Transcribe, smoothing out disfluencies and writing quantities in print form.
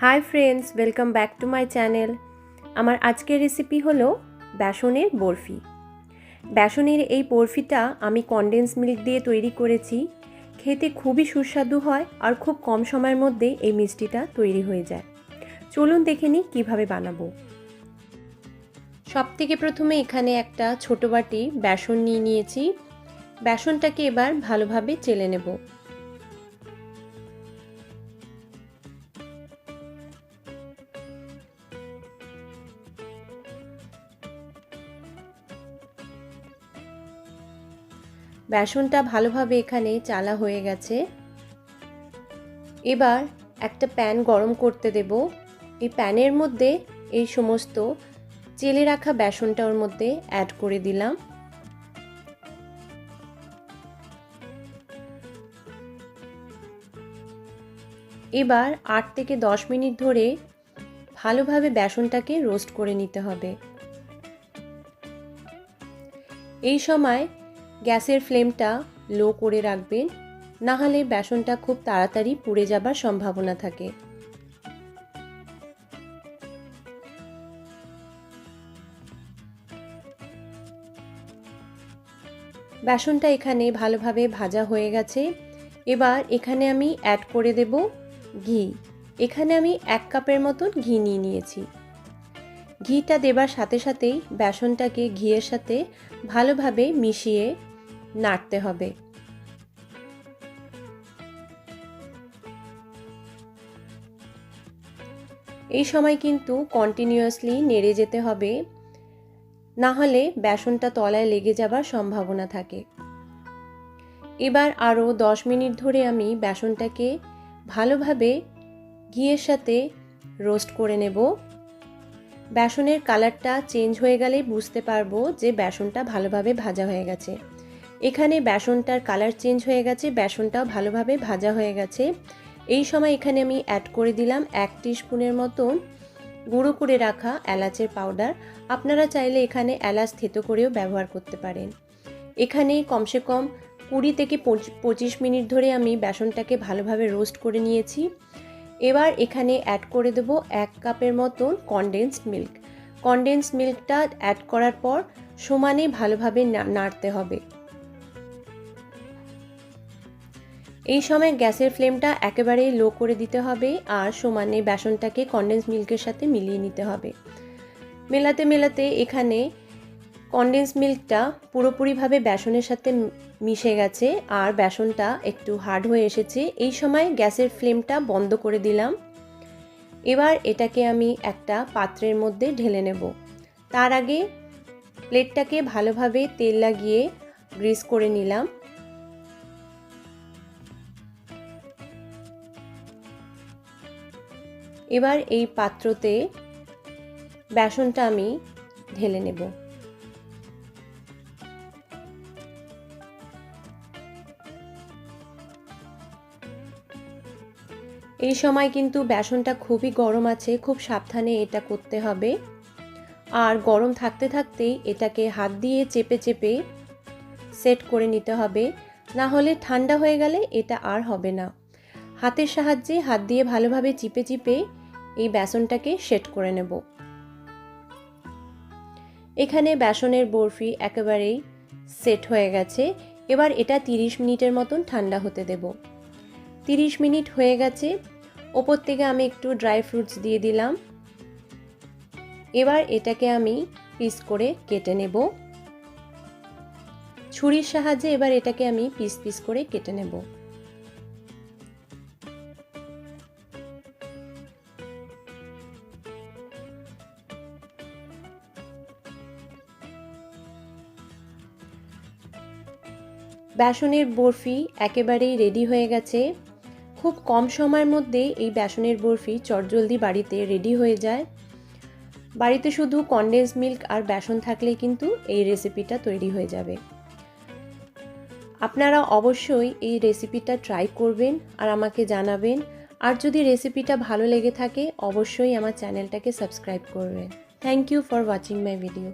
High friends welcome back to my channel. आमार आजकेर recipe हलो बेसनेर बरफी। बेसनेर एई बरफिटा आमी कन्डेंस मिल्क दिए तैरी करेছি। खेते खूबই সুস্বাদু হয় আর খুব কম সময়ের মধ্যে এই মিষ্টিটা তৈরি হয়ে যায়। চলুন দেখে নিই কিভাবে বানাবো। সবথেকে প্রথমে এখানে একটা ছোট বাটি বেসন নিয়ে নিয়েছি। বেসনটাকে এবার ভালোভাবে চেলে নেব। বেসনটা ভালোভাবে এখানে চালা হয়ে গেছে। এবার একটা প্যান গরম করতে দেব। এই প্যানের মধ্যে এই সমস্ত চেলে রাখা বেসনটা ওর মধ্যে অ্যাড করে দিলাম। এবার 8 থেকে 10 মিনিট ধরে ভালোভাবে বেসনটাকে রোস্ট করে নিতে হবে। এই সময় গ্যাসের ফ্লেমটা লো করে রাখবেন, না হলে বেসনটা খুব তাড়াতাড়ি পুড়ে যাবার সম্ভাবনা থাকে। বেসনটা এখানে ভালোভাবে ভাজা হয়ে গেছে। এবার এখানে আমি অ্যাড করে দেব ঘি। এখানে আমি 1 কাপের মতন ঘি নিয়ে নিয়েছি। ঘিটা দেবার সাথে সাথেই বেসনটাকে ঘিয়ের সাথে ভালোভাবে মিশিয়ে নাড়তে হবে। এই সময় কিন্তু কন্টিনিউয়াসলি নেড়ে যেতে হবে, না হলে বেসনটা তলায় লেগে যাবার সম্ভাবনা থাকে। এবার আরও 10 মিনিট ধরে আমি বেসনটাকে ভালোভাবে ঘিয়ের সাথে রোস্ট করে নেব। বেসনের কালারটা চেঞ্জ হয়ে গেলে বুঝতে পারবো যে বেসনটা ভালোভাবে ভাজা হয়ে গেছে। এখানে বেসনটার কালার চেঞ্জ হয়ে গেছে, বেসনটাও ভালোভাবে ভাজা হয়ে গেছে। এই সময় এখানে আমি অ্যাড করে দিলাম 1 টিস্পুনের মতন গুঁড়ো করে রাখা এলাচের পাউডার। আপনারা চাইলে এখানে এলাচ থেতো করেও ব্যবহার করতে পারেন। এখানে কমসে কম 20 থেকে 25 মিনিট ধরে আমি বেসনটাকে ভালোভাবে রোস্ট করে নিয়েছি। এবার এখানে অ্যাড করে দেব 1 কাপের মতন কনডেন্সড মিল্ক। কনডেন্সড মিল্কটা অ্যাড করার পর সমানে ভালোভাবে নাড়তে হবে। এই সময় গ্যাসের ফ্লেমটা একেবারে লো করে দিতে হবে আর সমানে বেসনটাকে কনডেন্সড মিল্কের সাথে মিলিয়ে নিতে হবে। মেলাতে মেলাতে এখানে কনডেন্সড মিল্কটা পুরোপুরিভাবে বেসনের সাথে মিশে গেছে আর বেসনটা একটু হার্ড হয়ে এসেছে। এই সময় গ্যাসের ফ্লেমটা বন্ধ করে দিলাম। এবার এটাকে আমি একটা পাত্রের মধ্যে ঢেলে নেব। তার আগে প্লেটটাকে ভালোভাবে তেল লাগিয়ে গ্রিস করে নিলাম। এবার এই পাত্রতে বেসনটা আমি ঢেলে নেব। এই সময় কিন্তু বেসনটা খুবই গরম আছে, খুব সাবধানে এটা করতে হবে। আর গরম থাকতে থাকতেই এটাকে হাত দিয়ে চেপে চেপে সেট করে নিতে হবে, না হলে ঠান্ডা হয়ে গেলে এটা আর হবে না। হাতের সাহায্যে হাত দিয়ে ভালোভাবে চিপে চিপে এই বেসনটাকে সেট করে নেব। এখানে বেসনের বরফি একেবারেই সেট হয়ে গেছে। এবার এটা 30 মিনিটের মতন ঠান্ডা হতে দেব। 30 মিনিট হয়ে গেছে। ওপর থেকে আমি একটু ড্রাই ফ্রুটস দিয়ে দিলাম। এবার এটাকে আমি পিস করে কেটে নেব। ছুরির সাহায্যে এবার এটাকে আমি পিস পিস করে কেটে নেব। বেসনের বরফি একেবারেই রেডি হয়ে গেছে। খুব কম সময়ের মধ্যে এই বেসনের বরফি চটজলদি বাড়িতে রেডি হয়ে যায়। বাড়িতে শুধু কনডেন্সড মিল্ক আর বেসন থাকলেই কিন্তু এই রেসিপিটা তৈরি হয়ে যাবে। আপনারা অবশ্যই এই রেসিপিটা ট্রাই করবেন আর আমাকে জানাবেন। আর যদি রেসিপিটা ভালো লেগে থাকে অবশ্যই আমার চ্যানেলটাকে সাবস্ক্রাইব করবেন। Thank you for watching my video.